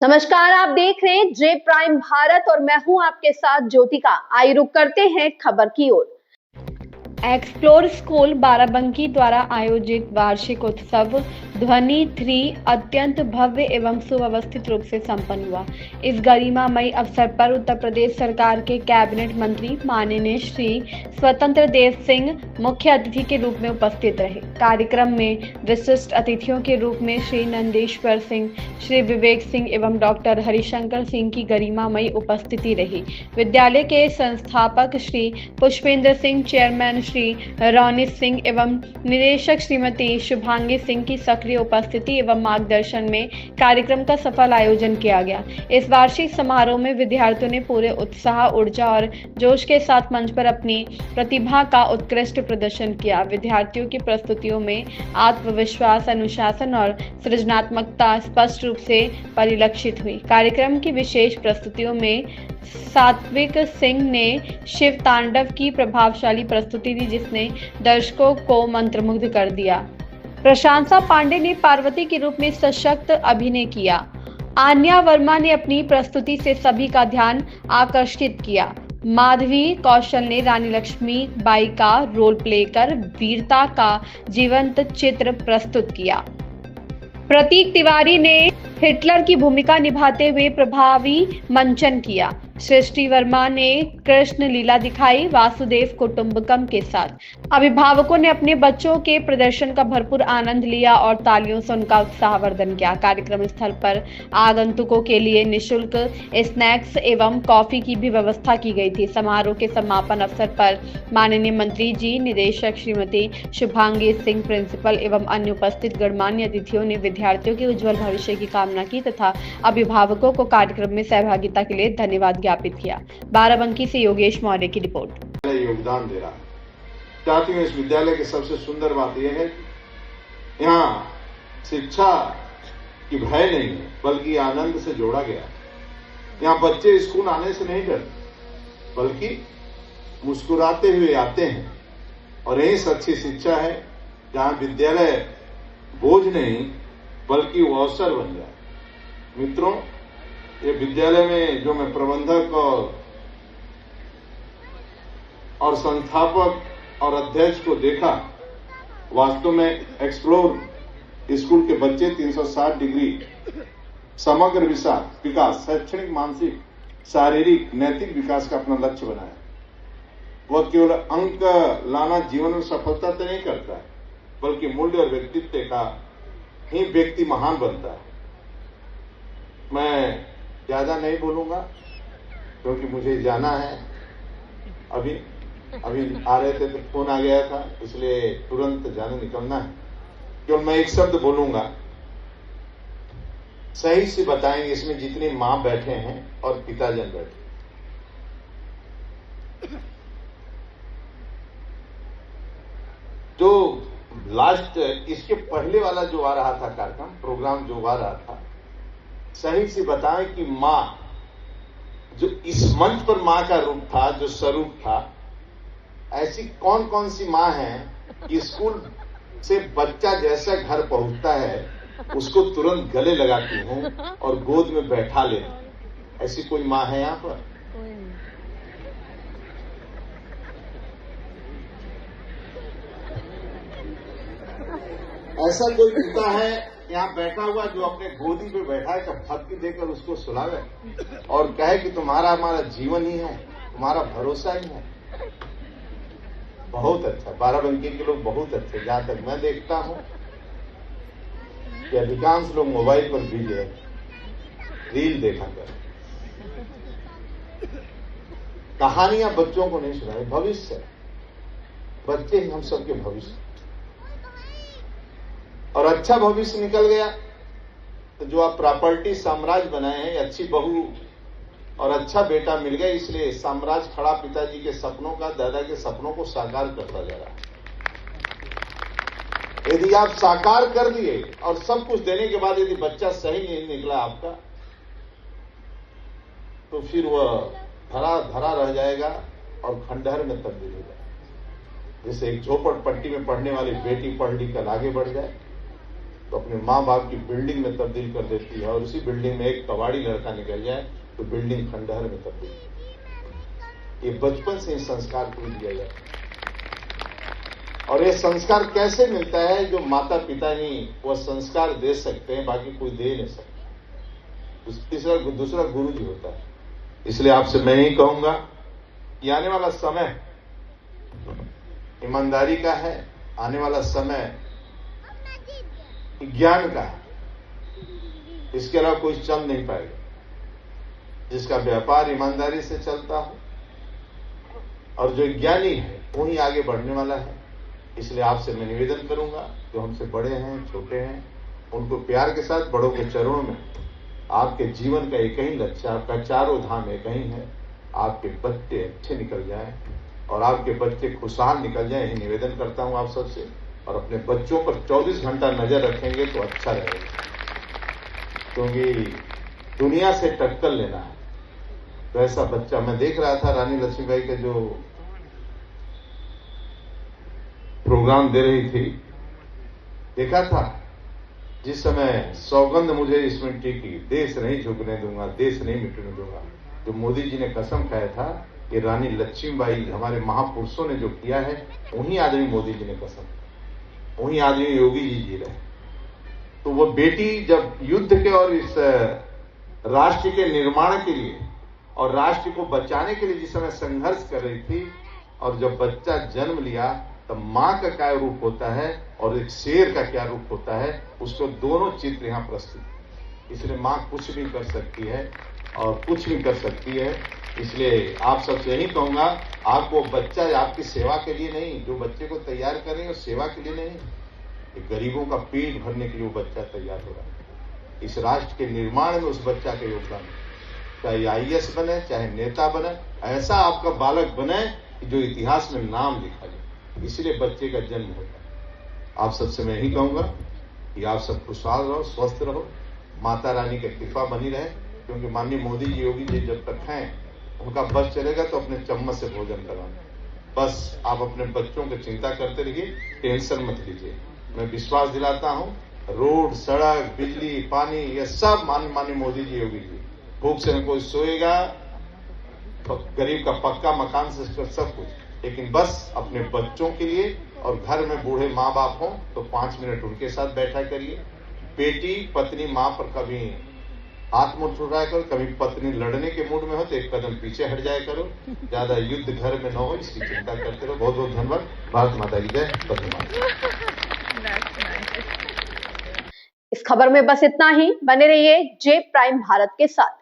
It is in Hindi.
नमस्कार, आप देख रहे हैं जे प्राइम भारत और मैं हूं आपके साथ ज्योतिका। आइए रुक करते हैं खबर की ओर। एक्सप्लोर स्कूल बाराबंकी द्वारा आयोजित वार्षिक उत्सव ध्वनि 3 अत्यंत भव्य एवं सुव्यवस्थित रूप से संपन्न हुआ। इस गरिमामयी अवसर पर उत्तर प्रदेश सरकार के कैबिनेट मंत्री माननीय श्री स्वतंत्र देव सिंह मुख्य अतिथि के रूप में उपस्थित रहे। कार्यक्रम में विशिष्ट अतिथियों के रूप में श्री नंदेश्वर सिंह, श्री विवेक सिंह एवं डॉक्टर हरिशंकर सिंह की गरिमामयी उपस्थिति रही। विद्यालय के संस्थापक श्री पुष्पेंद्र सिंह, चेयरमैन श्री रोनित सिंह एवं निदेशक श्रीमती शुभांगी सिंह की सक्रिय उपस्थिति एवं मार्गदर्शन में कार्यक्रम का सफल आयोजन किया गया। इस वार्षिक समारोह में विद्यार्थियों ने पूरे उत्साह, ऊर्जा और जोश के साथ मंच पर अपनी प्रतिभा का उत्कृष्ट प्रदर्शन किया। विद्यार्थियों की प्रस्तुतियों में आत्मविश्वास, अनुशासन और सृजनात्मकता स्पष्ट रूप से परिलक्षित हुई। कार्यक्रम की विशेष प्रस्तुतियों में सात्विक सिंह ने शिव तांडव की प्रभावशाली प्रस्तुति दी, जिसने दर्शकों को मंत्रमुग्ध कर दिया। प्रशांसा पांडे ने पार्वती के रूप में सशक्त अभिनय किया। आन्या वर्मा ने अपनी प्रस्तुति से सभी का ध्यान आकर्षित किया। माधवी कौशल ने रानी लक्ष्मी बाई का रोल प्ले कर वीरता का जीवंत चित्र प्रस्तुत किया। प्रतीक तिवारी ने हिटलर की भूमिका निभाते हुए प्रभावी मंचन किया। सृष्टि वर्मा ने कृष्ण लीला दिखाई वासुदेव कुटुंबकम के साथ। अभिभावकों ने अपने बच्चों के प्रदर्शन का भरपूर आनंद लिया और तालियों से उनका उत्साहवर्धन किया। कार्यक्रम स्थल पर आगंतुकों के लिए निःशुल्क स्नैक्स एवं कॉफी की भी व्यवस्था की गई थी। समारोह के समापन अवसर पर माननीय मंत्री जी, निदेशक श्रीमती शुभांगी सिंह, प्रिंसिपल एवं अन्य उपस्थित गणमान्य अतिथियों ने विद्यार्थियों के उज्जवल भविष्य की कामना की तथा अभिभावकों को कार्यक्रम में सहभागिता के लिए धन्यवाद ज्ञापित किया। बाराबंकी से योगेश मौर्य की रिपोर्ट। योगदान दे रहा है। साथ ही इस विद्यालय की सबसे सुंदर बात यह है कि यहाँ शिक्षा की भय नहीं है, बल्कि आनंद से जोड़ा गया। यहाँ बच्चे स्कूल आने से नहीं डरते, बल्कि मुस्कुराते हुए आते हैं। और यही सच्ची शिक्षा है, जहाँ विद्यालय बोझ नहीं बल्कि वो अवसर बन जाए। मित्रों, ये विद्यालय में जो मैं प्रबंधक और संस्थापक और अध्यक्ष को देखा, वास्तव में एक्सप्लोर स्कूल के बच्चे 360 डिग्री समग्र विकास, शैक्षणिक, मानसिक, शारीरिक, नैतिक विकास का अपना लक्ष्य बनाया। वह केवल अंक लाना जीवन में सफलता तो नहीं करता है, बल्कि मूल्य और व्यक्तित्व का ही व्यक्ति महान बनता है। मैं ज्यादा नहीं बोलूंगा क्योंकि मुझे जाना है। अभी आ रहे थे तो फोन आ गया था, इसलिए तुरंत जाने निकलना है। केवल मैं एक शब्द बोलूंगा, सही से बताएंगे इसमें जितनी मां बैठे हैं और पिताजन बैठे। जो लास्ट इसके पहले वाला जो आ रहा था कार्यक्रम, प्रोग्राम जो आ रहा था, सही से बताएं कि मां, जो इस मंच पर मां का रूप था, जो स्वरूप था, ऐसी कौन कौन सी मां है कि स्कूल से बच्चा जैसा घर पहुंचता है उसको तुरंत गले लगाती हैं और गोद में बैठा लेती। ऐसी कोई मां है यहां पर? ऐसा कोई पिता है यहाँ बैठा हुआ जो अपने गोदी पे बैठा है कि भक्ति देकर उसको सुलावे और कहे कि तुम्हारा हमारा जीवन ही है, तुम्हारा भरोसा ही है? बहुत अच्छा। बाराबंकी के लोग बहुत अच्छे। जहां तक मैं देखता हूं कि अधिकांश लोग मोबाइल पर बिजी है, रील देखा कर, कहानियां बच्चों को नहीं सुनाई। भविष्य, बच्चे ही हम सबके भविष्य, और अच्छा भविष्य निकल गया तो जो आप प्रॉपर्टी साम्राज्य बनाए हैं, अच्छी बहू और अच्छा बेटा मिल गया, इसलिए साम्राज्य खड़ा पिताजी के सपनों का, दादा के सपनों को साकार करता जा रहा है। यदि आप साकार कर दिए और सब कुछ देने के बाद यदि बच्चा सही नहीं निकला आपका, तो फिर वह धरा धरा रह जाएगा और खंडहर में तब्दील हो जाएगा। जैसे एक झोपड़पट्टी में पढ़ने वाली बेटी पढ़ लिख कर आगे बढ़ जाए, तो अपने माँ बाप की बिल्डिंग में तब्दील कर देती है, और उसी बिल्डिंग में एक कबाड़ी लड़का निकल जाए तो बिल्डिंग खंडहर में तब्दील। ये बचपन से ही संस्कार को दिया जाता है। और ये संस्कार कैसे मिलता है? जो माता पिता ही वो संस्कार दे सकते हैं, बाकी कोई दे नहीं सकता। दूसरा गुरु जी होता है। इसलिए आपसे मैं यही कहूंगा कि आने वाला समय ईमानदारी का है, आने वाला समय ज्ञान का है। इसके अलावा कोई चल नहीं पाएगा। जिसका व्यापार ईमानदारी से चलता हो और जो ज्ञानी है वो ही आगे बढ़ने वाला है। इसलिए आपसे मैं निवेदन करूंगा, जो हमसे बड़े हैं, छोटे हैं, उनको प्यार के साथ बड़ों के चरणों में, आपके जीवन का एक ही लक्ष्य, आपका चारों धाम एक ही है, आपके बच्चे अच्छे निकल जाएं और आपके बच्चे खुशहाल निकल जाएं। यही निवेदन करता हूं आप सबसे। और अपने बच्चों पर 24 घंटा नजर रखेंगे तो अच्छा रहेगा, क्योंकि दुनिया से टक्कर लेना है। तो ऐसा बच्चा मैं देख रहा था, रानी लक्ष्मीबाई का जो प्रोग्राम दे रही थी, देखा था। जिस समय सौगंध मुझे इस मिट्टी की, देश नहीं झुकने दूंगा, देश नहीं मिटने दूंगा, जो मोदी जी ने कसम खाया था कि रानी लक्ष्मीबाई, हमारे महापुरुषों ने जो किया है, उन्हीं आदमी मोदी जी ने कसम, वही आदमी योगी जी जी रहे। तो वो बेटी जब युद्ध के और इस राष्ट्र के निर्माण के लिए और राष्ट्र को बचाने के लिए जिस समय संघर्ष कर रही थी, और जब बच्चा जन्म लिया, तब मां का क्या रूप होता है और एक शेर का क्या रूप होता है, उसको दोनों चित्र यहां प्रस्तुत। इसलिए मां कुछ भी कर सकती है और कुछ भी कर सकती है। इसलिए आप सबसे यही कहूंगा, आप वो बच्चा आपकी सेवा के लिए नहीं, जो बच्चे को तैयार कर रहे हैं सेवा के लिए नहीं, गरीबों का पेट भरने के लिए वो बच्चा तैयार हो रहा है। इस राष्ट्र के निर्माण में उस बच्चा का योगदान, चाहे IAS बने, चाहे नेता बने, ऐसा आपका बालक बने कि जो इतिहास में नाम लिखा जाए। इसलिए बच्चे का जन्म होता है। आप सबसे मैं यही कहूंगा कि आप सब खुशहाल रहो, स्वस्थ रहो, माता रानी की कृपा बनी रहे। क्योंकि माननीय मोदी जी, योगी जी जब तक हैं, उनका बस चलेगा तो अपने चम्मच से भोजन कराना। बस आप अपने बच्चों की चिंता करते रहिए, टेंशन मत लीजिए। मैं विश्वास दिलाता हूं, रोड, सड़क, बिजली, पानी, ये सब माननीय मोदी जी, योगी जी। भूख से कोई सोएगा, गरीब का पक्का मकान से सब कुछ, लेकिन बस अपने बच्चों के लिए। और घर में बूढ़े माँ बाप हों तो 5 मिनट उनके साथ बैठा करिए। बेटी पत्नी माँ पर कभी हाथ मुठ उठाया करो, कभी पत्नी लड़ने के मूड में हो तो एक कदम पीछे हट जाया करो। ज्यादा युद्ध घर में न हो, इसकी चिंता करते रहो। बहुत बहुत धन्यवाद। भारत माता की जय। इस खबर में बस इतना ही। बने रहिए J प्राइम भारत के साथ।